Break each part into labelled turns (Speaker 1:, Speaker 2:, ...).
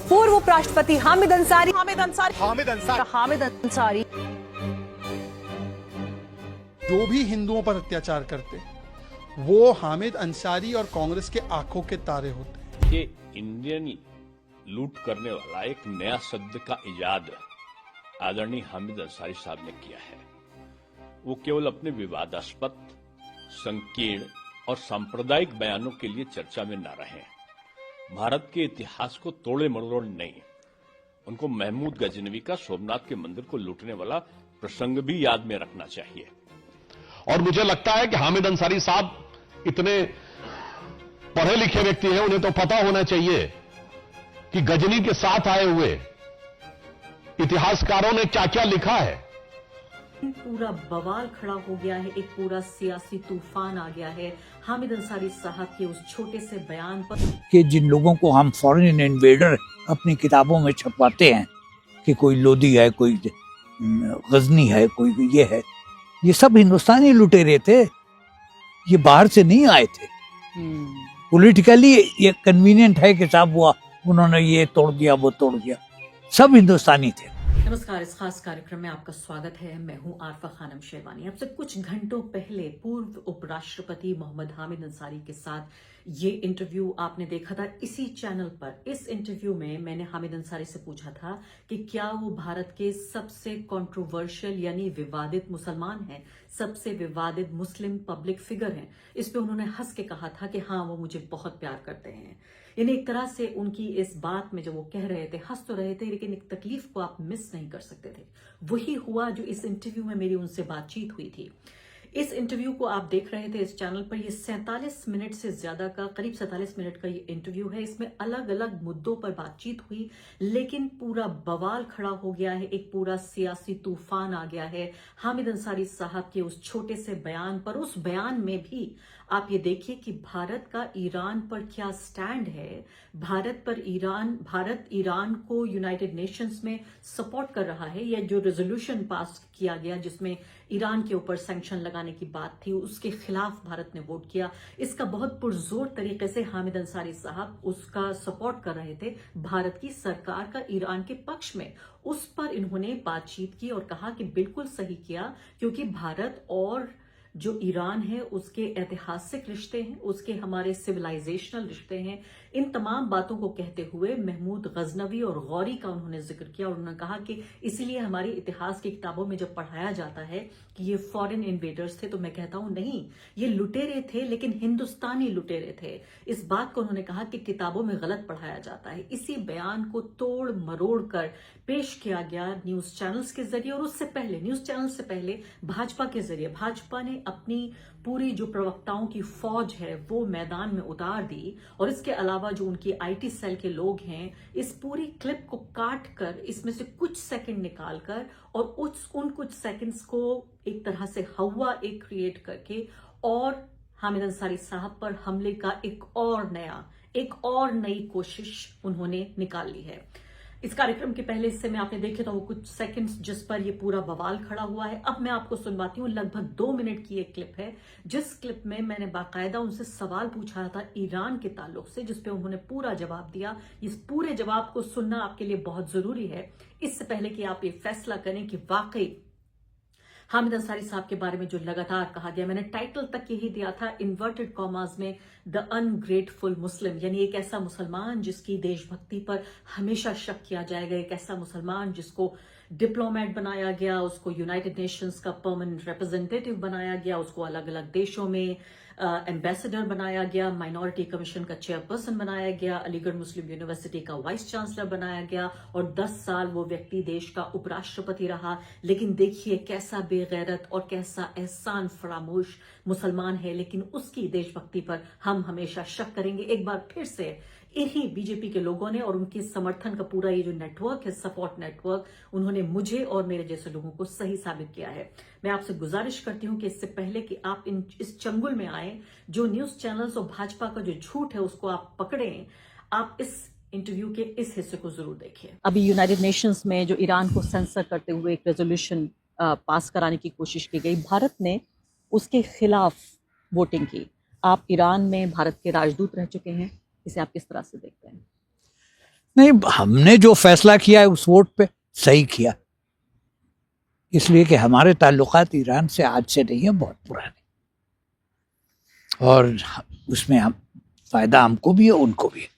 Speaker 1: पूर्व उपराष्ट्रपति हामिद अंसारी
Speaker 2: जो भी हिंदुओं पर अत्याचार करते वो हामिद अंसारी और कांग्रेस के आंखों के तारे होते।
Speaker 3: ये इंडियन लूट करने वाला एक नया शब्द का इजाद आदरणीय हामिद अंसारी साहब ने किया है। वो केवल अपने विवादास्पद, संकीर्ण और सांप्रदायिक बयानों के लिए चर्चा में न रहे। भारत के इतिहास को तोड़े मरोड़ नहीं, उनको महमूद गजनवी का सोमनाथ के मंदिर को लूटने वाला प्रसंग भी याद में रखना चाहिए।
Speaker 4: और मुझे लगता है कि हामिद अंसारी साहब इतने पढ़े लिखे व्यक्ति हैं, उन्हें तो पता होना चाहिए कि गजनी के साथ आए हुए इतिहासकारों ने क्या क्या लिखा है।
Speaker 5: पूरा बवाल खड़ा हो गया है, एक पूरा सियासी तूफान आ गया है हामिद अंसारी साहब के उस छोटे से बयान पर
Speaker 6: कि जिन लोगों को हम फॉरेन इन्वेडर अपनी किताबों में छपवाते हैं कि कोई लोधी है, कोई गजनी है, कोई ये है, ये सब हिंदुस्तानी लुटेरे थे, ये बाहर से नहीं आए थे। पॉलिटिकली ये कन्वीनियंट है कि साहब हुआ उन्होंने ये तोड़ दिया वो तोड़ दिया, सब हिंदुस्तानी थे।
Speaker 5: नमस्कार, इस खास कार्यक्रम में आपका स्वागत है। मैं हूं आरफा खानम शेरवानी। अब से कुछ घंटों पहले पूर्व उपराष्ट्रपति मोहम्मद हामिद अंसारी के साथ ये इंटरव्यू आपने देखा था इसी चैनल पर। इस इंटरव्यू में मैंने हामिद अंसारी से पूछा था कि क्या वो भारत के सबसे कंट्रोवर्शियल यानी विवादित मुसलमान हैं, सबसे विवादित मुस्लिम पब्लिक फिगर हैं। इस पे उन्होंने हंस के कहा था कि हाँ, वो मुझे बहुत प्यार करते हैं। यानी एक तरह से उनकी इस बात में जब वो कह रहे थे, हंस तो रहे थे, लेकिन एक तकलीफ को आप मिस नहीं कर सकते थे। वही हुआ जो इस इंटरव्यू में मेरी उनसे बातचीत हुई थी। इस इंटरव्यू को आप देख रहे थे इस चैनल पर। ये 47 मिनट से ज्यादा का, करीब 47 मिनट का ये इंटरव्यू है। इसमें अलग अलग मुद्दों पर बातचीत हुई, लेकिन पूरा बवाल खड़ा हो गया है, एक पूरा सियासी तूफान आ गया है हामिद अंसारी साहब के उस छोटे से बयान पर। उस बयान में भी आप ये देखिए कि भारत का ईरान पर क्या स्टैंड है। भारत ईरान को यूनाइटेड नेशंस में सपोर्ट कर रहा है। यह जो रेजोल्यूशन पास किया गया जिसमें ईरान के ऊपर सैंक्शन लगाने की बात थी, उसके खिलाफ भारत ने वोट किया। इसका बहुत पुरजोर तरीके से हामिद अंसारी साहब उसका सपोर्ट कर रहे थे, भारत की सरकार का ईरान के पक्ष में। उस पर इन्होंने बातचीत की और कहा कि बिल्कुल सही किया, क्योंकि भारत और जो ईरान है उसके ऐतिहासिक रिश्ते हैं, उसके हमारे सिविलाइजेशनल रिश्ते हैं। इन तमाम बातों को कहते हुए महमूद गजनवी और गौरी का उन्होंने जिक्र किया और उन्होंने कहा कि इसीलिए हमारी इतिहास की किताबों में जब पढ़ाया जाता है कि ये फॉरेन इन्वेडर्स थे, तो मैं कहता हूं नहीं, ये लुटेरे थे, लेकिन हिंदुस्तानी लुटेरे थे। इस बात को उन्होंने कहा कि किताबों में गलत पढ़ाया जाता है। इसी बयान को तोड़ मरोड़ कर पेश किया गया न्यूज चैनल्स के जरिए, और उससे पहले न्यूज चैनल से पहले भाजपा के जरिए। भाजपा ने अपनी पूरी जो प्रवक्ताओं की फौज है वो मैदान में उतार दी, और इसके अलावा जो उनकी आईटी सेल के लोग हैं, इस पूरी क्लिप को काट कर इसमें से कुछ सेकंड निकाल कर और उन कुछ सेकंड्स को एक तरह से हवा एक क्रिएट करके और हामिद अंसारी साहब पर हमले का एक और नई कोशिश उन्होंने निकाल ली है। इस कार्यक्रम के पहले हिस्से में आपने देखे था वो कुछ सेकंड्स जिस पर ये पूरा बवाल खड़ा हुआ है। अब मैं आपको सुनवाती हूँ। लगभग 2 मिनट की एक क्लिप है, जिस क्लिप में मैंने बाकायदा उनसे सवाल पूछा था ईरान के ताल्लुक से, जिसपे उन्होंने पूरा जवाब दिया। इस पूरे जवाब को सुनना आपके लिए बहुत जरूरी है, इससे पहले कि आप ये फैसला करें कि वाकई हामिद अंसारी साहब के बारे में जो लगातार कहा गया, मैंने टाइटल तक यही दिया था इन्वर्टेड कॉमास में, द अनग्रेटफुल मुस्लिम, यानी एक ऐसा मुसलमान जिसकी देशभक्ति पर हमेशा शक किया जाएगा, एक ऐसा मुसलमान जिसको डिप्लोमेट बनाया गया, उसको यूनाइटेड नेशंस का परमानेंट रिप्रेजेंटेटिव बनाया गया, उसको अलग अलग देशों में एम्बेसडर बनाया गया, माइनॉरिटी कमीशन का चेयरपर्सन बनाया गया, अलीगढ़ मुस्लिम यूनिवर्सिटी का वाइस चांसलर बनाया गया, और 10 साल वो व्यक्ति देश का उपराष्ट्रपति रहा। लेकिन देखिए कैसा बेगैरत और कैसा एहसान फरामोश मुसलमान है, लेकिन उसकी देशभक्ति पर हम हमेशा शक करेंगे। एक बार फिर से इन्हीं बीजेपी के लोगों ने और उनके समर्थन का पूरा ये जो नेटवर्क है, सपोर्ट नेटवर्क, उन्होंने मुझे और मेरे जैसे लोगों को सही साबित किया है। मैं आपसे गुजारिश करती हूं कि इससे पहले कि आप इस चंगुल में आए, जो न्यूज चैनल्स और भाजपा का जो झूठ है उसको आप पकड़ें, आप इस इंटरव्यू के इस हिस्से को जरूर देखिए। अभी यूनाइटेड नेशंस में जो ईरान को सेंसर करते हुए एक रेजोल्यूशन पास कराने की कोशिश की गई, भारत ने उसके खिलाफ वोटिंग की। आप ईरान में भारत के राजदूत रह चुके हैं, इसे आप किस तरह से देखते हैं?
Speaker 6: नहीं, हमने जो फैसला किया है उस वोट पे सही किया, इसलिए कि हमारे ताल्लुकात ईरान से आज से नहीं है, बहुत पुराने, और उसमें हम फायदा हमको भी है उनको भी है,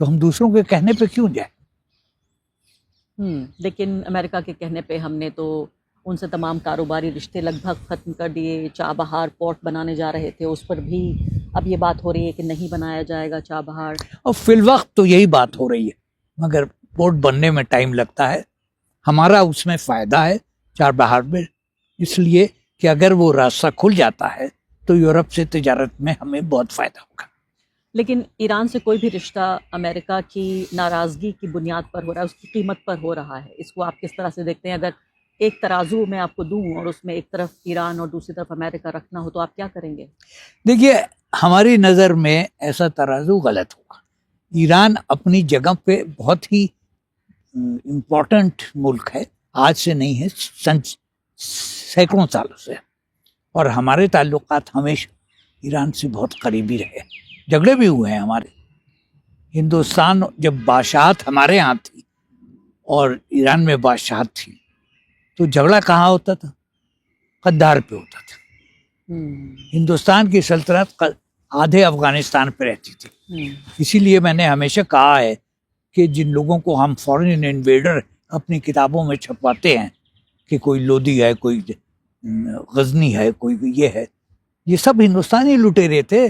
Speaker 6: तो हम दूसरों के कहने पे क्यों जाए।
Speaker 5: लेकिन अमेरिका के कहने पे हमने तो उनसे तमाम कारोबारी रिश्ते लगभग खत्म कर दिए। चाबहार पोर्ट बनाने जा रहे थे, उस पर भी अब ये बात हो रही है कि नहीं बनाया जाएगा चाबहार।
Speaker 6: और फिलवक्त तो यही बात हो रही है, मगर पोर्ट बनने में टाइम लगता है। हमारा उसमें फायदा है चाबहार में, इसलिए कि अगर वो रास्ता खुल जाता है तो यूरोप से तिजारत में हमें बहुत फायदा होगा।
Speaker 5: लेकिन ईरान से कोई भी रिश्ता अमेरिका की नाराजगी की बुनियाद पर हो रहा है, उसकी कीमत पर हो रहा है। इसको आप किस तरह से देखते हैं? अगर एक तराजू मैं आपको दूं और उसमें एक तरफ ईरान और दूसरी तरफ अमेरिका रखना हो तो आप क्या करेंगे?
Speaker 6: देखिए, हमारी नज़र में ऐसा तराजू गलत होगा। ईरान अपनी जगह पे बहुत ही इम्पोर्टेंट मुल्क है, आज से नहीं है, सैकड़ों सालों से, और हमारे ताल्लुकात हमेशा ईरान से बहुत करीबी रहे। झगड़े भी हुए हैं हमारे। हिंदुस्तान जब बादशाहत हमारे यहाँ थी और ईरान में बादशाहत थी, तो झगड़ा कहाँ होता था? कद्दार पे होता था। हिंदुस्तान की सल्तनत आधे अफगानिस्तान पे रहती थी। इसीलिए मैंने हमेशा कहा है कि जिन लोगों को हम फॉरेन इन्वेडर अपनी किताबों में छपवाते हैं कि कोई लोदी है, कोई गजनी है, कोई ये है, ये सब हिंदुस्तानी लुटेरे थे,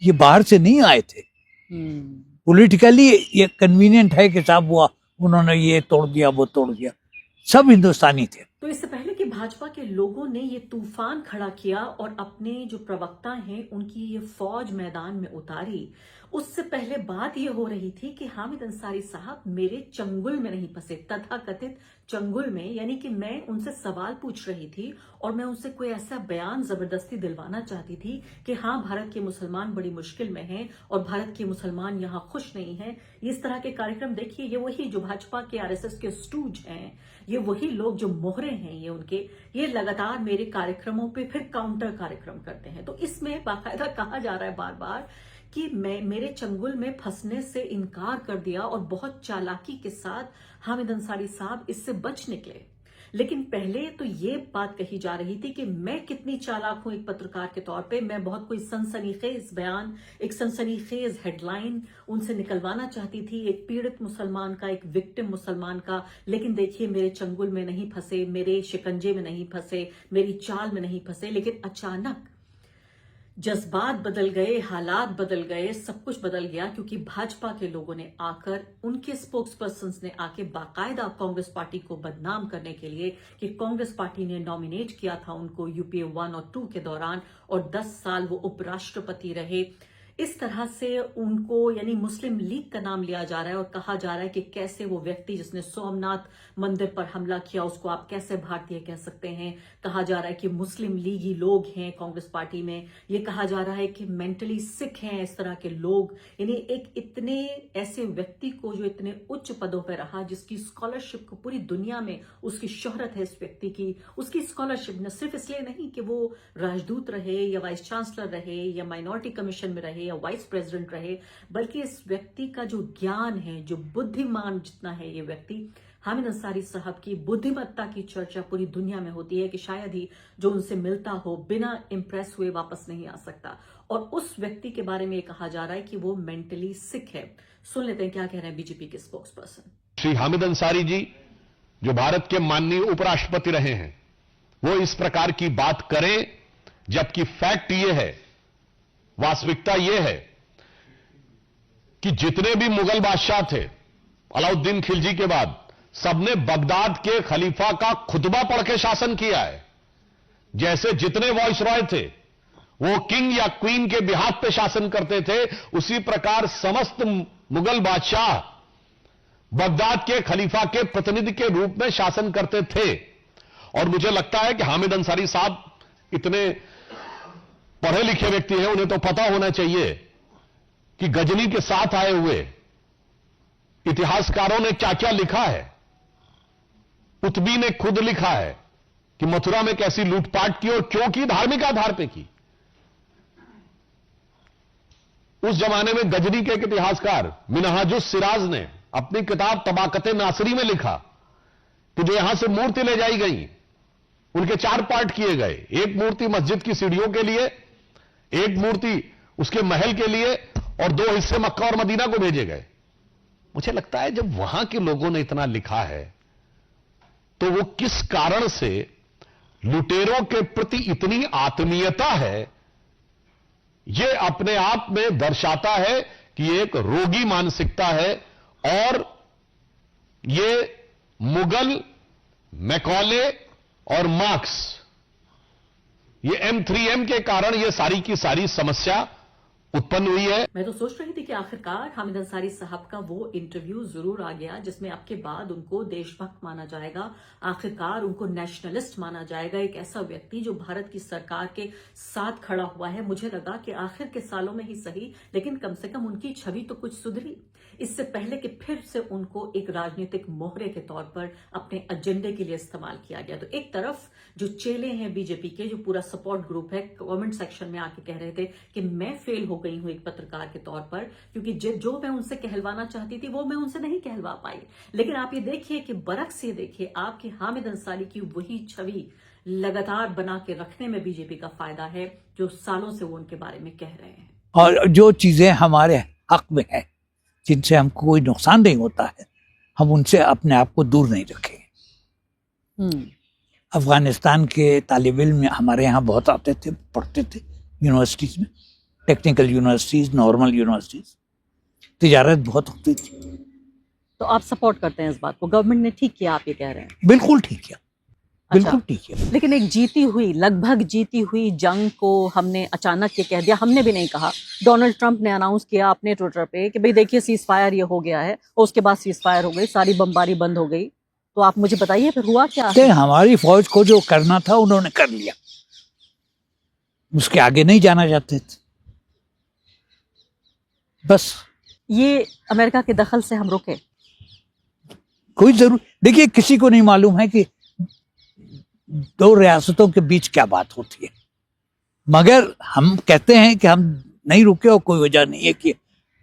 Speaker 6: ये बाहर से नहीं आए थे। पॉलिटिकली ये कन्वीनियंट है कि साहब हुआ, उन्होंने ये तोड़ दिया, वो तोड़ दिया, सब हिंदुस्तानी थे।
Speaker 5: तो इससे पहले कि भाजपा के लोगों ने ये तूफान खड़ा किया और अपने जो प्रवक्ता हैं उनकी ये फौज मैदान में उतारी, उससे पहले बात ये हो रही थी कि हामिद अंसारी साहब मेरे चंगुल में नहीं फंसे, तथाकथित चंगुल में, यानी कि मैं उनसे सवाल पूछ रही थी और मैं उनसे कोई ऐसा बयान जबरदस्ती दिलवाना चाहती थी कि हाँ, भारत के मुसलमान बड़ी मुश्किल में हैं और भारत के मुसलमान यहाँ खुश नहीं हैं। इस तरह के कार्यक्रम देखिए, ये वही जो भाजपा के आरएसएस के स्टूज हैं, ये वही लोग जो मोहरे हैं ये उनके, ये लगातार मेरे कार्यक्रमों पे फिर काउंटर कार्यक्रम करते हैं। तो इसमें बाकायदा कहा जा रहा है बार बार कि मैं मेरे चंगुल में फंसने से इनकार कर दिया और बहुत चालाकी के साथ हामिद अंसारी साहब इससे बच निकले। लेकिन पहले तो ये बात कही जा रही थी कि मैं कितनी चालाक हूं एक पत्रकार के तौर पे, मैं बहुत कोई सनसनीखेज बयान, एक सनसनीखेज हेडलाइन उनसे निकलवाना चाहती थी, एक पीड़ित मुसलमान का, एक विक्टिम मुसलमान का। लेकिन देखिए, मेरे चंगुल में नहीं फंसे, मेरे शिकंजे में नहीं फंसे, मेरी चाल में नहीं फंसे। लेकिन अचानक जज्बात बदल गए, हालात बदल गए, सब कुछ बदल गया, क्योंकि भाजपा के लोगों ने आकर, उनके स्पोक्स पर्सन्स ने आके बाकायदा कांग्रेस पार्टी को बदनाम करने के लिए कि कांग्रेस पार्टी ने नॉमिनेट किया था उनको यूपीए 1 और 2 के दौरान और 10 साल वो उपराष्ट्रपति रहे। इस तरह से उनको, यानी मुस्लिम लीग का नाम लिया जा रहा है और कहा जा रहा है कि कैसे वो व्यक्ति जिसने सोमनाथ मंदिर पर हमला किया उसको आप कैसे भारतीय कह सकते हैं। कहा जा रहा है कि मुस्लिम लीग ही लोग हैं कांग्रेस पार्टी में। ये कहा जा रहा है कि मेंटली सिक हैं इस तरह के लोग। यानी एक इतने ऐसे व्यक्ति को जो इतने उच्च पदों पर रहा, जिसकी स्कॉलरशिप को पूरी दुनिया में उसकी शोहरत है, इस व्यक्ति की, उसकी स्कॉलरशिप न सिर्फ इसलिए नहीं कि वो राजदूत रहे या वाइस चांसलर रहे या माइनॉरिटी कमीशन में रहे या वाइस प्रेसिडेंट रहे, बल्कि इस व्यक्ति का जो ज्ञान है, जो बुद्धिमान जितना है ये व्यक्ति, हामिद अंसारी साहब की बुद्धिमत्ता की चर्चा पूरी दुनिया में होती है कि शायद ही जो उनसे मिलता हो बिना इंप्रेस हुए वापस नहीं आ सकता। और उस व्यक्ति के बारे में ये कहा जा रहा है कि वो मेंटली सिक है। सुन लेते हैं क्या कह रहे हैं बीजेपी के स्पोक्स पर्सन।
Speaker 4: श्री हामिद अंसारी जी, जो भारत के माननीय उपराष्ट्रपति रहे हैं, वो इस प्रकार की बात करें, जबकि फैक्ट ये है, वास्तविकता यह है कि जितने भी मुगल बादशाह थे अलाउद्दीन खिलजी के बाद, सबने बगदाद के खलीफा का खुतबा पढ़ के शासन किया है। जैसे जितने वॉइसरॉय थे वो किंग या क्वीन के बिहाफ पे शासन करते थे, उसी प्रकार समस्त मुगल बादशाह बगदाद के खलीफा के प्रतिनिधि के रूप में शासन करते थे। और मुझे लगता है कि हामिद अंसारी साहब इतने पढ़े लिखे व्यक्ति हैं, उन्हें तो पता होना चाहिए कि गजनी के साथ आए हुए इतिहासकारों ने क्या क्या लिखा है। कुतुबी ने खुद लिखा है कि मथुरा में कैसी लूटपाट की और क्यों की, धार्मिक आधार पर की। उस जमाने में गजनी के एक इतिहासकार मिनहाजुस सिराज ने अपनी किताब तबाकते नासरी में लिखा कि जो यहां से मूर्ति ले जाई गई, उनके 4 पार्ट किए गए। एक मूर्ति मस्जिद की सीढ़ियों के लिए, एक मूर्ति उसके महल के लिए, और 2 हिस्से मक्का और मदीना को भेजे गए। मुझे लगता है जब वहां के लोगों ने इतना लिखा है तो वो किस कारण से लुटेरों के प्रति इतनी आत्मीयता है, यह अपने आप में दर्शाता है कि एक रोगी मानसिकता है। और यह मुगल, मैकॉले और मार्क्स, ये M3M के कारण यह सारी की सारी समस्या उत्पन्न हुई है।
Speaker 5: मैं तो सोच रही थी कि आखिरकार हामिद अंसारी साहब का वो इंटरव्यू जरूर आ गया जिसमें अब के बाद उनको देशभक्त माना जाएगा, आखिरकार उनको नेशनलिस्ट माना जाएगा, एक ऐसा व्यक्ति जो भारत की सरकार के साथ खड़ा हुआ है। मुझे लगा कि आखिर के सालों में ही सही, लेकिन कम से कम उनकी छवि तो कुछ सुधरी, इससे पहले कि फिर से उनको एक राजनीतिक मोहरे के तौर पर अपने एजेंडे के लिए इस्तेमाल किया गया। तो एक तरफ जो चेले हैं बीजेपी के, जो पूरा सपोर्ट ग्रुप है, कमेंट सेक्शन में आके कह रहे थे कि मैं फेल हो गई हूं एक पत्रकार के तौर पर, क्योंकि जो मैं उनसे कहलवाना चाहती थी वो मैं उनसे नहीं कहलवा पाई। लेकिन आप ये देखिए कि बरक्स ये देखिए, आपके हामिद अंसारी की वही छवि लगातार बना के रखने में बीजेपी का फायदा है, जो सालों से वो उनके बारे में कह रहे हैं।
Speaker 6: और जो चीजें हमारे हक में है, जिनसे हमको कोई नुकसान नहीं होता है, हम उनसे अपने आप को दूर नहीं रखेंगे। अफगानिस्तान के तालिब इल्म हमारे यहाँ बहुत आते थे, पढ़ते थे यूनिवर्सिटीज में, टेक्निकल यूनिवर्सिटीज, नॉर्मल यूनिवर्सिटीज, तिजारत बहुत होती थी।
Speaker 7: तो आप सपोर्ट करते हैं इस बात को, गवर्नमेंट ने ठीक किया, आप ये कह रहे हैं?
Speaker 6: बिल्कुल ठीक किया, बिल्कुल ठीक किया।
Speaker 7: लेकिन एक जीती हुई, लगभग जीती हुई जंग को हमने अचानक ये कह दिया, हमने भी नहीं कहा, डोनाल्ड ट्रंप ने अनाउंस किया अपने ट्विटर पे कि भाई देखिए सीज फायर ये हो गया है, और उसके बाद सीज फायर हो गई, सारी बमबारी बंद हो गई। तो आप मुझे बताइए फिर हुआ क्या?
Speaker 6: हमारी फौज को जो करना था उन्होंने कर लिया, उसके आगे नहीं जाना चाहते थे, बस।
Speaker 7: ये अमेरिका के दखल से हम रुके?
Speaker 6: कोई जरूर, देखिए किसी को नहीं मालूम है कि 2 रियासतों के बीच क्या बात होती है, मगर हम कहते हैं कि हम नहीं रुके और कोई वजह नहीं है कि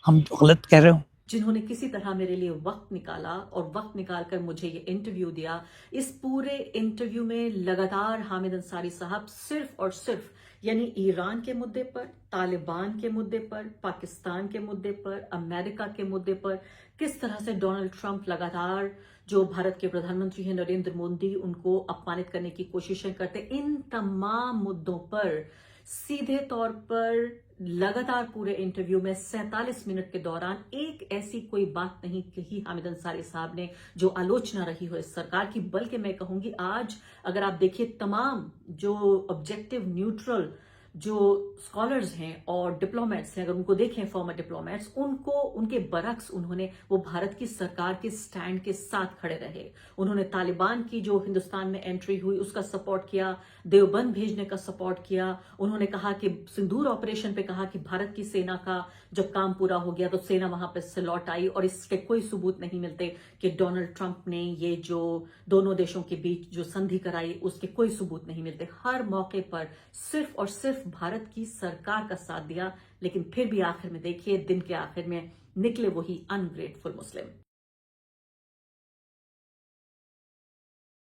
Speaker 6: हम गलत कह रहे हो।
Speaker 5: जिन्होंने किसी तरह मेरे लिए वक्त निकाला और वक्त निकालकर मुझे ये इंटरव्यू दिया, इस पूरे इंटरव्यू में लगातार हामिद अंसारी साहब सिर्फ और सिर्फ यानी ईरान के मुद्दे पर, तालिबान के मुद्दे पर, पाकिस्तान के मुद्दे पर, अमेरिका के मुद्दे पर, किस तरह से डोनाल्ड ट्रंप लगातार जो भारत के प्रधानमंत्री हैं नरेंद्र मोदी, उनको अपमानित करने की कोशिशें करते, इन तमाम मुद्दों पर सीधे तौर पर लगातार पूरे इंटरव्यू में 47 मिनट के दौरान एक ऐसी कोई बात नहीं कही हामिद अंसारी साहब ने जो आलोचना रही हो इस सरकार की। बल्कि मैं कहूंगी आज अगर आप देखिए तमाम जो ऑब्जेक्टिव न्यूट्रल जो स्कॉलर्स हैं और डिप्लोमेट्स हैं, अगर उनको देखें फॉर्मर डिप्लोमेट्स, उनको उनके बरक्स उन्होंने वो भारत की सरकार के स्टैंड के साथ खड़े रहे। उन्होंने तालिबान की जो हिंदुस्तान में एंट्री हुई उसका सपोर्ट किया, देवबंद भेजने का सपोर्ट किया। उन्होंने कहा कि सिंदूर ऑपरेशन पे कहा कि भारत की सेना का जब काम पूरा हो गया तो सेना वहां पर से लौट आई, और इसके कोई सबूत नहीं मिलते कि डोनाल्ड ट्रंप ने ये जो दोनों देशों के बीच जो संधि कराई उसके कोई सबूत नहीं मिलते। हर मौके पर सिर्फ और सिर्फ भारत की सरकार का साथ दिया, लेकिन फिर भी आखिर में देखिए दिन के आखिर में निकले वही अनग्रेटफुल मुस्लिम।